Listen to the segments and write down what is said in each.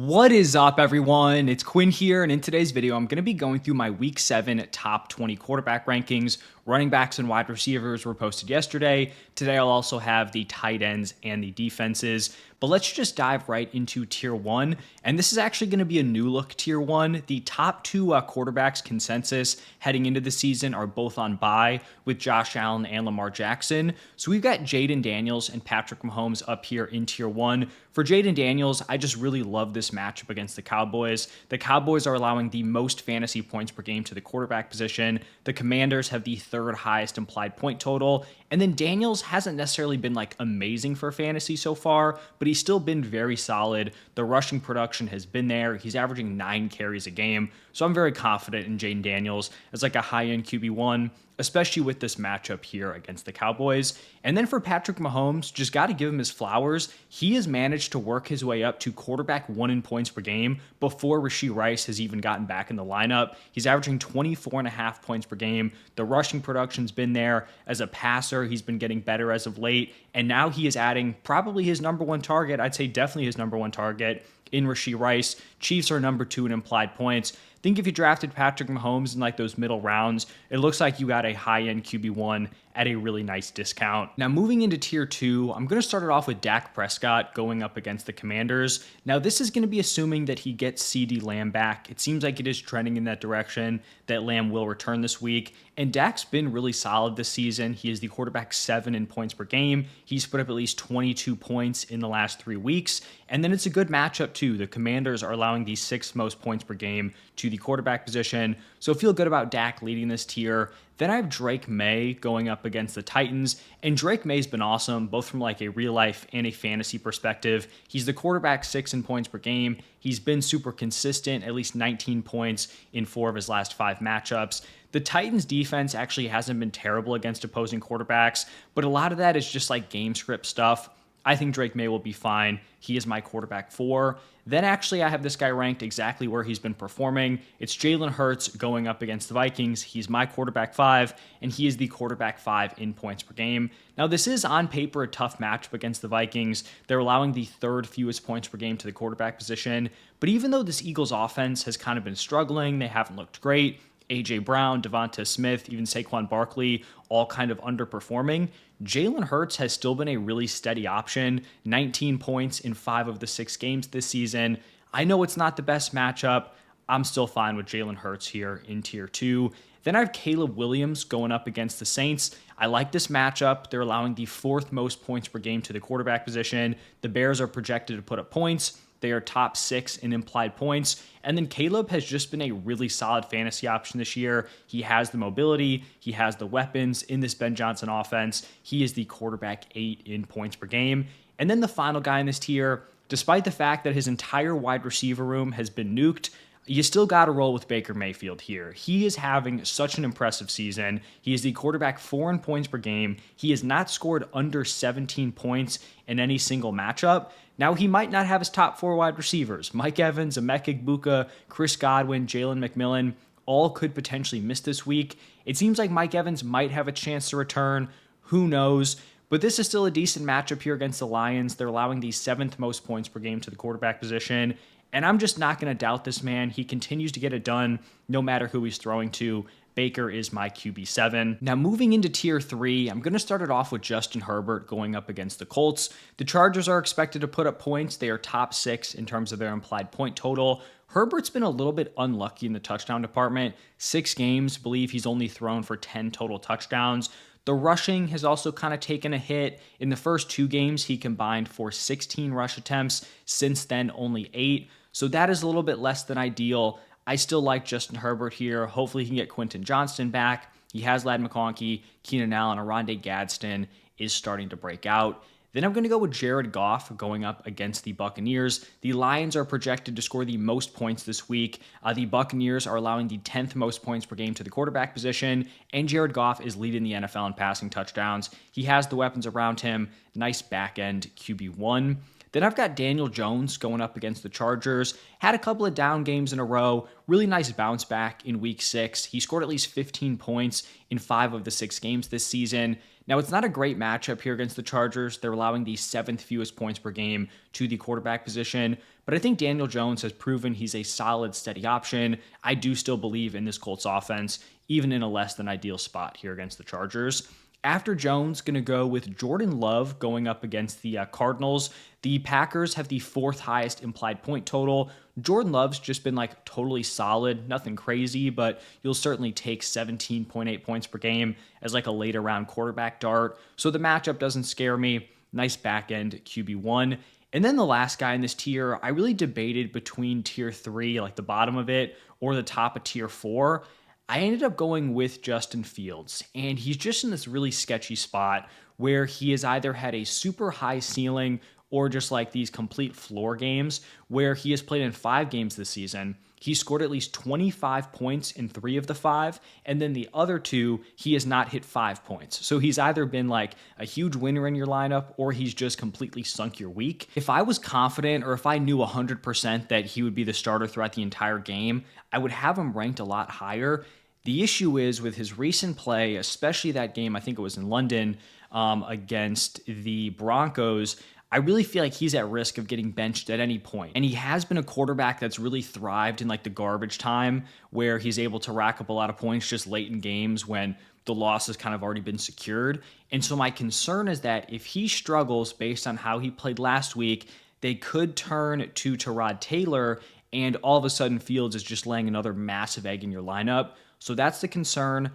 What is up, everyone? It's Quinn here, and in today's video, I'm going to be going through my Week 7 top 20 quarterback rankings. Running backs and wide receivers were posted yesterday. Today, I'll also have the tight ends and the defenses. But let's just dive right into Tier 1. And this is actually going to be a new look Tier 1. The top two quarterbacks consensus heading into the season are both on bye with Josh Allen and Lamar Jackson. So we've got Jaden Daniels and Patrick Mahomes up here in Tier 1. For Jaden Daniels, I just really love this matchup against the Cowboys. The Cowboys are allowing the most fantasy points per game to the quarterback position. The Commanders have the third highest implied point total. And then Daniels hasn't necessarily been like amazing for fantasy so far, but he's still been very solid. The rushing production has been there. He's averaging 9 carries a game. So I'm very confident in Jaden Daniels as like a high-end QB1, especially with this matchup here against the Cowboys. And then for Patrick Mahomes, just got to give him his flowers. He has managed to work his way up to quarterback 1 in points per game before Rashee Rice has even gotten back in the lineup. He's averaging 24.5 points per game. The rushing production's been there. As a passer, he's been getting better as of late. And now he is adding probably his number one target. I'd say definitely his number one target in Rashee Rice. Chiefs are number 2 in implied points. I think if you drafted Patrick Mahomes in like those middle rounds, it looks like you got a high-end QB1 at a really nice discount. Now, moving into Tier 2, I'm going to start it off with Dak Prescott going up against the Commanders. Now, this is going to be assuming that he gets CeeDee Lamb back. It seems like it is trending in that direction, that Lamb will return this week. And Dak's been really solid this season. He is the quarterback 7 in points per game. He's put up at least 22 points in the last 3 weeks. And then it's a good matchup, too. The Commanders are allowing the 6th most points per game to the quarterback position. So feel good about Dak leading this tier. Then I have Drake May going up against the Titans, and Drake May's been awesome, both from like a real life and a fantasy perspective. He's the quarterback 6 in points per game. He's been super consistent, at least 19 points in 4 of his last 5 matchups. The Titans defense actually hasn't been terrible against opposing quarterbacks, but a lot of that is just like game script stuff. I think Drake May will be fine. He is my quarterback 4. Then actually I have this guy ranked exactly where he's been performing. It's Jalen Hurts going up against the Vikings. He's my quarterback 5, and he is the quarterback 5 in points per game. Now this is on paper a tough matchup against the Vikings. They're allowing the 3rd fewest points per game to the quarterback position. But even though this Eagles offense has kind of been struggling, they haven't looked great. A.J. Brown, Devonta Smith, even Saquon Barkley, all kind of underperforming. Jalen Hurts has still been a really steady option, 19 points in 5 of the 6 games this season. I know it's not the best matchup. I'm still fine with Jalen Hurts here in Tier 2. Then I have Caleb Williams going up against the Saints. I like this matchup. They're allowing the 4th most points per game to the quarterback position. The Bears are projected to put up points. They are top 6 in implied points. And then Caleb has just been a really solid fantasy option this year. He has the mobility. He has the weapons in this Ben Johnson offense. He is the quarterback 8 in points per game. And then the final guy in this tier, despite the fact that his entire wide receiver room has been nuked, you still got to roll with Baker Mayfield here. He is having such an impressive season. He is the quarterback 4 in points per game. He has not scored under 17 points in any single matchup. Now, he might not have his top 4 wide receivers. Mike Evans, Emeka Egbuka, Chris Godwin, Jalen McMillan, all could potentially miss this week. It seems like Mike Evans might have a chance to return. Who knows? But this is still a decent matchup here against the Lions. They're allowing the 7th most points per game to the quarterback position. And I'm just not going to doubt this man. He continues to get it done no matter who he's throwing to. Baker is my QB7. Now moving into Tier 3, I'm going to start it off with Justin Herbert going up against the Colts. The Chargers are expected to put up points. They are top 6 in terms of their implied point total. Herbert's been a little bit unlucky in the touchdown department. 6 games, believe he's only thrown for 10 total touchdowns. The rushing has also kind of taken a hit. In the first 2 games, he combined for 16 rush attempts. Since then, only 8. So that is a little bit less than ideal. I still like Justin Herbert here. Hopefully he can get Quentin Johnston back. He has Ladd McConkey, Keenan Allen, Oronde Gadsden is starting to break out. Then I'm going to go with Jared Goff going up against the Buccaneers. The Lions are projected to score the most points this week. The Buccaneers are allowing the 10th most points per game to the quarterback position, and Jared Goff is leading the NFL in passing touchdowns. He has the weapons around him. Nice back-end QB1. Then I've got Daniel Jones going up against the Chargers. Had a couple of down games in a row. Really nice bounce back in week 6. He scored at least 15 points in 5 of the 6 games this season. Now, it's not a great matchup here against the Chargers. They're allowing the 7th fewest points per game to the quarterback position. But I think Daniel Jones has proven he's a solid, steady option. I do still believe in this Colts offense, even in a less than ideal spot here against the Chargers. After Jones, going to go with Jordan Love going up against the Cardinals. The Packers have the 4th highest implied point total. Jordan Love's just been like totally solid, nothing crazy, but you'll certainly take 17.8 points per game as like a later round quarterback dart. So the matchup doesn't scare me. Nice back end QB1. And then the last guy in this tier, I really debated between tier 3, like the bottom of it, or the top of tier 4. I ended up going with Justin Fields, and he's just in this really sketchy spot where he has either had a super high ceiling or just like these complete floor games where he has played in 5 games this season. He scored at least 25 points in 3 of the 5, and then the other 2, he has not hit 5 points. So he's either been like a huge winner in your lineup or he's just completely sunk your week. If I was confident or if I knew 100% that he would be the starter throughout the entire game, I would have him ranked a lot higher. The issue is with his recent play, especially that game, I think it was in London, against the Broncos, I really feel like he's at risk of getting benched at any point. And he has been a quarterback that's really thrived in like the garbage time where he's able to rack up a lot of points just late in games when the loss has kind of already been secured. And so my concern is that if he struggles based on how he played last week, they could turn to Tyrod Taylor and all of a sudden Fields is just laying another massive egg in your lineup. So that's the concern.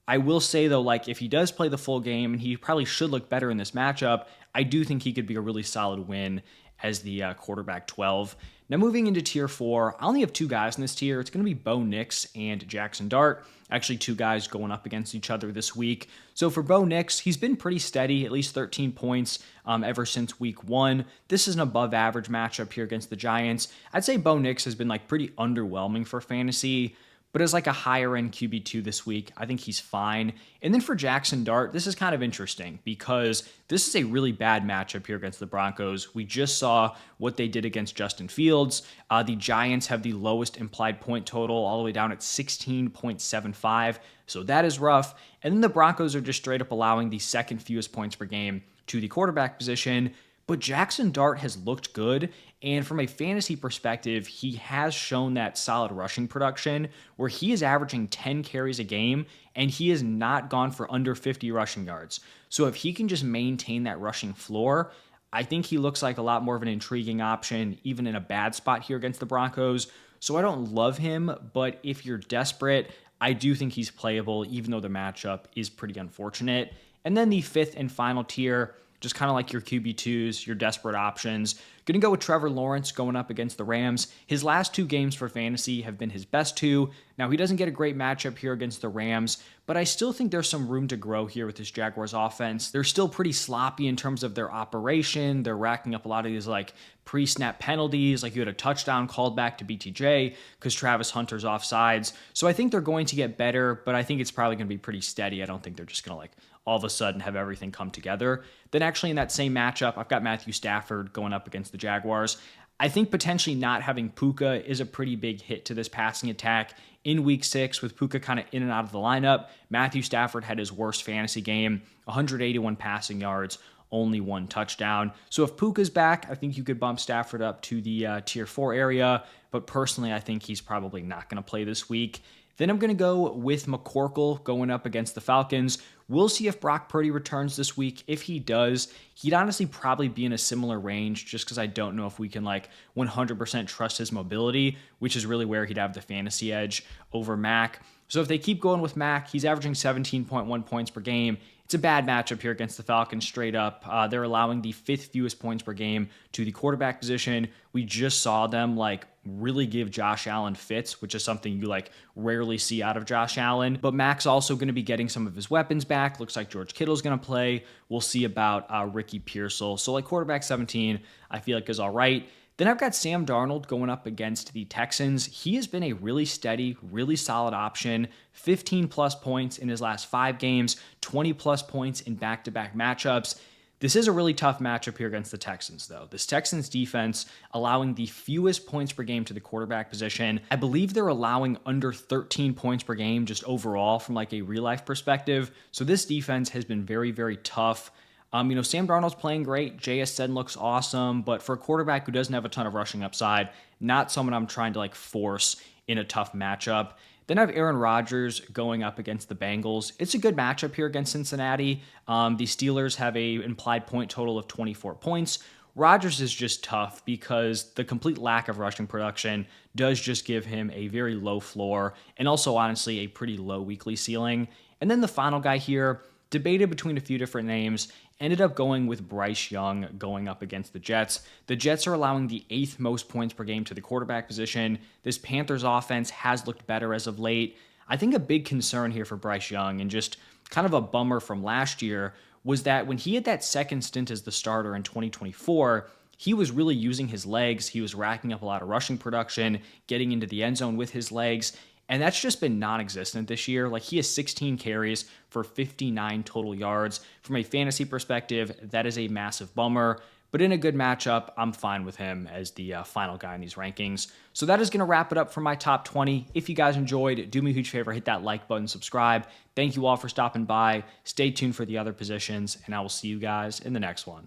I will say, though, like if he does play the full game, and he probably should look better in this matchup, I do think he could be a really solid win as the quarterback 12. Now moving into tier 4, I only have 2 guys in this tier. It's going to be Bo Nix and Jackson Dart. Actually, 2 guys going up against each other this week. So for Bo Nix, he's been pretty steady, at least 13 points ever since week 1. This is an above average matchup here against the Giants. I'd say Bo Nix has been like pretty underwhelming for fantasy. But as like a higher end QB2 this week, I think he's fine. And then for Jackson Dart, this is kind of interesting because this is a really bad matchup here against the Broncos. We just saw what they did against Justin Fields. The Giants have the lowest implied point total all the way down at 16.75. So that is rough. And then the Broncos are just straight up allowing the 2nd fewest points per game to the quarterback position. But Jackson Dart has looked good, and from a fantasy perspective, he has shown that solid rushing production where he is averaging 10 carries a game, and he has not gone for under 50 rushing yards. So if he can just maintain that rushing floor, I think he looks like a lot more of an intriguing option, even in a bad spot here against the Broncos. So I don't love him, but if you're desperate, I do think he's playable, even though the matchup is pretty unfortunate. And then the 5th and final tier, just kind of like your QB2s, your desperate options. Going to go with Trevor Lawrence going up against the Rams. His last 2 games for fantasy have been his best 2. Now, he doesn't get a great matchup here against the Rams, but I still think there's some room to grow here with this Jaguars offense. They're still pretty sloppy in terms of their operation. They're racking up a lot of these like pre-snap penalties, like you had a touchdown called back to BTJ because Travis Hunter's offsides. So I think they're going to get better, but I think it's probably going to be pretty steady. I don't think they're just going to like all of a sudden have everything come together. Then actually in that same matchup, I've got Matthew Stafford going up against the Jaguars. I think potentially not having Puka is a pretty big hit to this passing attack. In week 6, with Puka kind of in and out of the lineup, Matthew Stafford had his worst fantasy game, 181 passing yards, only 1 touchdown. So if Puka's back, I think you could bump Stafford up to the tier 4 area, but personally, I think he's probably not going to play this week. Then I'm going to go with McCorkle going up against the Falcons. We'll see if Brock Purdy returns this week. If he does, he'd honestly probably be in a similar range just because I don't know if we can like 100% trust his mobility, which is really where he'd have the fantasy edge over Mac. So if they keep going with Mac, he's averaging 17.1 points per game. It's a bad matchup here against the Falcons straight up. They're allowing the 5th fewest points per game to the quarterback position. We just saw them like really give Josh Allen fits, which is something you like rarely see out of Josh Allen. But Mac's also going to be getting some of his weapons back. Looks like George Kittle's going to play. We'll see about Ricky Pearsall. So like quarterback 17, I feel like is all right. Then I've got Sam Darnold going up against the Texans. He has been a really steady, really solid option. 15 plus points in his last 5 games, 20 plus points in back-to-back matchups. This is a really tough matchup here against the Texans, though. This Texans defense allowing the fewest points per game to the quarterback position. I believe they're allowing under 13 points per game just overall from like a real life perspective. So this defense has been very, very tough. Sam Darnold's playing great. JSN looks awesome, but for a quarterback who doesn't have a ton of rushing upside, not someone I'm trying to like force in a tough matchup. Then I have Aaron Rodgers going up against the Bengals. It's a good matchup here against Cincinnati. The Steelers have a implied point total of 24 points. Rodgers is just tough because the complete lack of rushing production does just give him a very low floor and also honestly a pretty low weekly ceiling. And then the final guy here, debated between a few different names, ended up going with Bryce Young going up against the Jets. The Jets are allowing the 8th most points per game to the quarterback position. This Panthers offense has looked better as of late. I think a big concern here for Bryce Young, and just kind of a bummer from last year, was that when he had that second stint as the starter in 2024, he was really using his legs. He was racking up a lot of rushing production, getting into the end zone with his legs. And that's just been non-existent this year. Like, he has 16 carries for 59 total yards. From a fantasy perspective, that is a massive bummer. But in a good matchup, I'm fine with him as the final guy in these rankings. So that is going to wrap it up for my top 20. If you guys enjoyed, do me a huge favor, hit that like button, subscribe. Thank you all for stopping by. Stay tuned for the other positions, and I will see you guys in the next one.